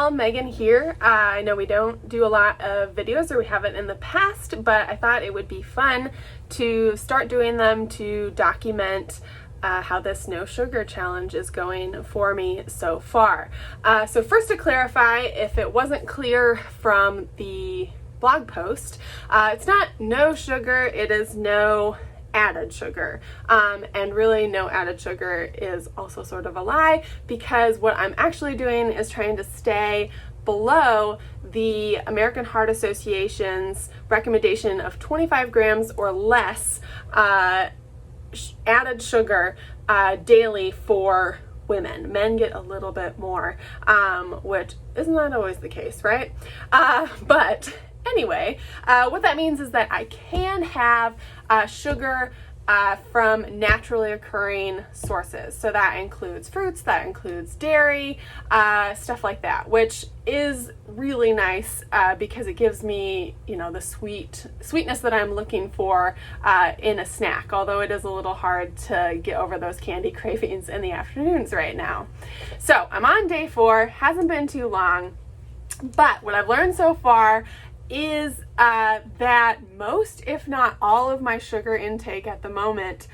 y'all, Megan here. I know we don't do a lot of videos, or we haven't in the past, but I thought it would be fun to start doing them to document how this no sugar challenge is going for me so far. So first, to clarify, if it wasn't clear from the blog post, it's not no sugar, it is no added sugar. And really, no added sugar is also sort of a lie, because what I'm actually doing is trying to stay below the American Heart Association's recommendation of 25 grams or less added sugar daily for women. Men get a little bit more, which is not always the case, right? But anyway, what that means is that I can have sugar from naturally occurring sources. So that includes fruits, that includes dairy, stuff like that, which is really nice because it gives me, you know, the sweetness that I'm looking for in a snack, although it is a little hard to get over those candy cravings in the afternoons right now. So I'm on day 4, hasn't been too long, but what I've learned so far is that most, if not all, of my sugar intake at the moment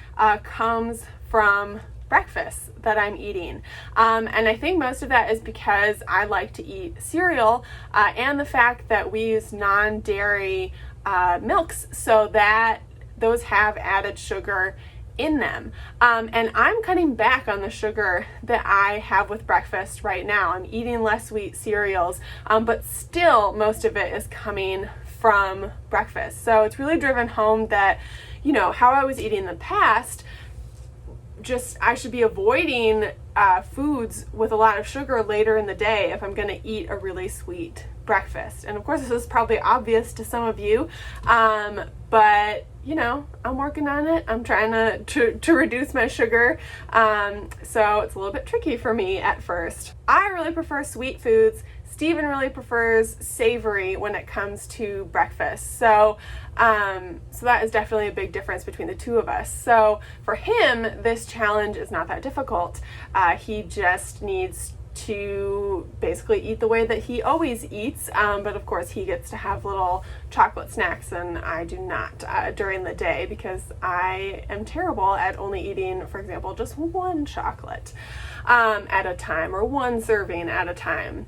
comes from breakfast that I'm eating. And I think most of that is because I like to eat cereal and the fact that we use non-dairy milks, so that those have added sugar in them. And I'm cutting back on the sugar that I have with breakfast right now. I'm eating less sweet cereals, but still most of it is coming from breakfast. So it's really driven home that, you know, how I was eating in the past, just I should be avoiding foods with a lot of sugar later in the day if I'm going to eat a really sweet breakfast. And of course, this is probably obvious to some of you, but you know, I'm working on it. I'm trying to reduce my sugar, so it's a little bit tricky for me at first. I really prefer sweet foods. Steven really prefers savory when it comes to breakfast. So that is definitely a big difference between the two of us. So for him, this challenge is not that difficult. He just needs to basically eat the way that he always eats, but of course he gets to have little chocolate snacks, and I do not during the day, because I am terrible at only eating, for example, just one chocolate at a time, or one serving at a time.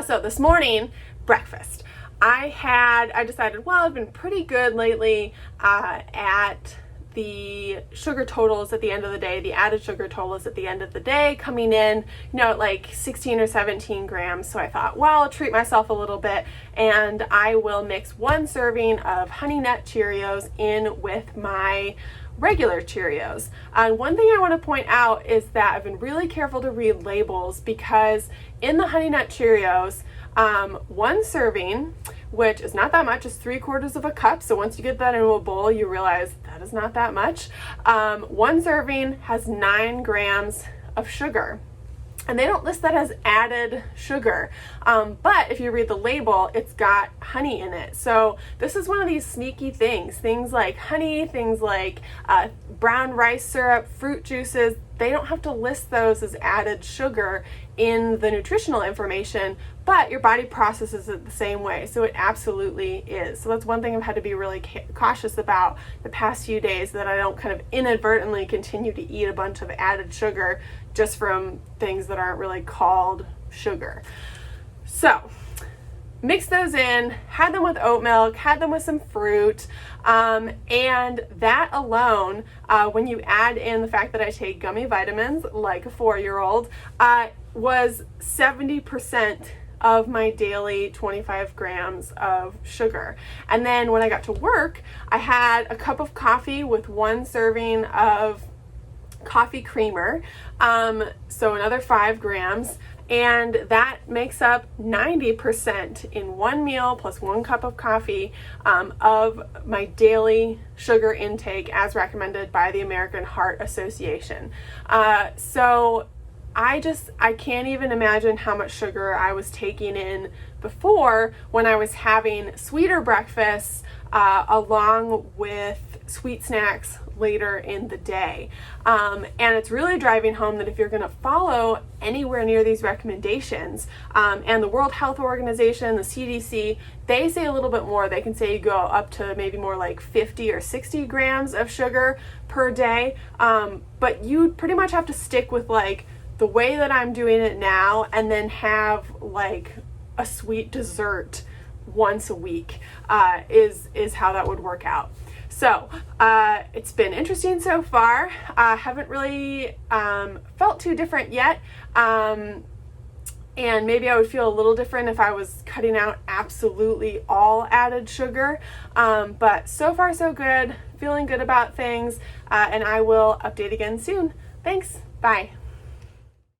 So this morning, breakfast. I decided, well, I've been pretty good lately at the sugar totals at the end of the day, the added sugar totals at the end of the day, coming in, you know, at like 16 or 17 grams. So I thought, well, I'll treat myself a little bit, and I will mix 1 serving of Honey Nut Cheerios in with my regular Cheerios. One thing I want to point out is that I've been really careful to read labels, because in the Honey Nut Cheerios, 1 serving, which is not that much, is 3/4 of a cup. So once you get that into a bowl, you realize that is not that much. 1 serving has 9 grams of sugar. And they don't list that as added sugar, but if you read the label, it's got honey in it. So this is one of these sneaky things like honey, things like brown rice syrup, fruit juices. They don't have to list those as added sugar in the nutritional information, but your body processes it the same way. So it absolutely is. So that's one thing I've had to be really cautious about the past few days, that I don't kind of inadvertently continue to eat a bunch of added sugar just from things that aren't really called sugar. So mix those in, had them with oat milk, had them with some fruit, and that alone, when you add in the fact that I take gummy vitamins like a 4-year-old, was 70% of my daily 25 grams of sugar. And then when I got to work, I had a cup of coffee with 1 serving of coffee creamer, so another 5 grams, and that makes up 90% in 1 meal plus 1 cup of coffee of my daily sugar intake as recommended by the American Heart Association. So I can't even imagine how much sugar I was taking in before when I was having sweeter breakfasts along with sweet snacks later in the day. And it's really driving home that if you're going to follow anywhere near these recommendations, and the World Health Organization, the CDC, they say a little bit more. They can say you go up to maybe more like 50 or 60 grams of sugar per day. But you pretty much have to stick with like the way that I'm doing it now, and then have like a sweet dessert once a week is how that would work out. So it's been interesting so far. Haven't really felt too different yet. And maybe I would feel a little different if I was cutting out absolutely all added sugar. But so far so good, feeling good about things, and I will update again soon. Thanks, bye.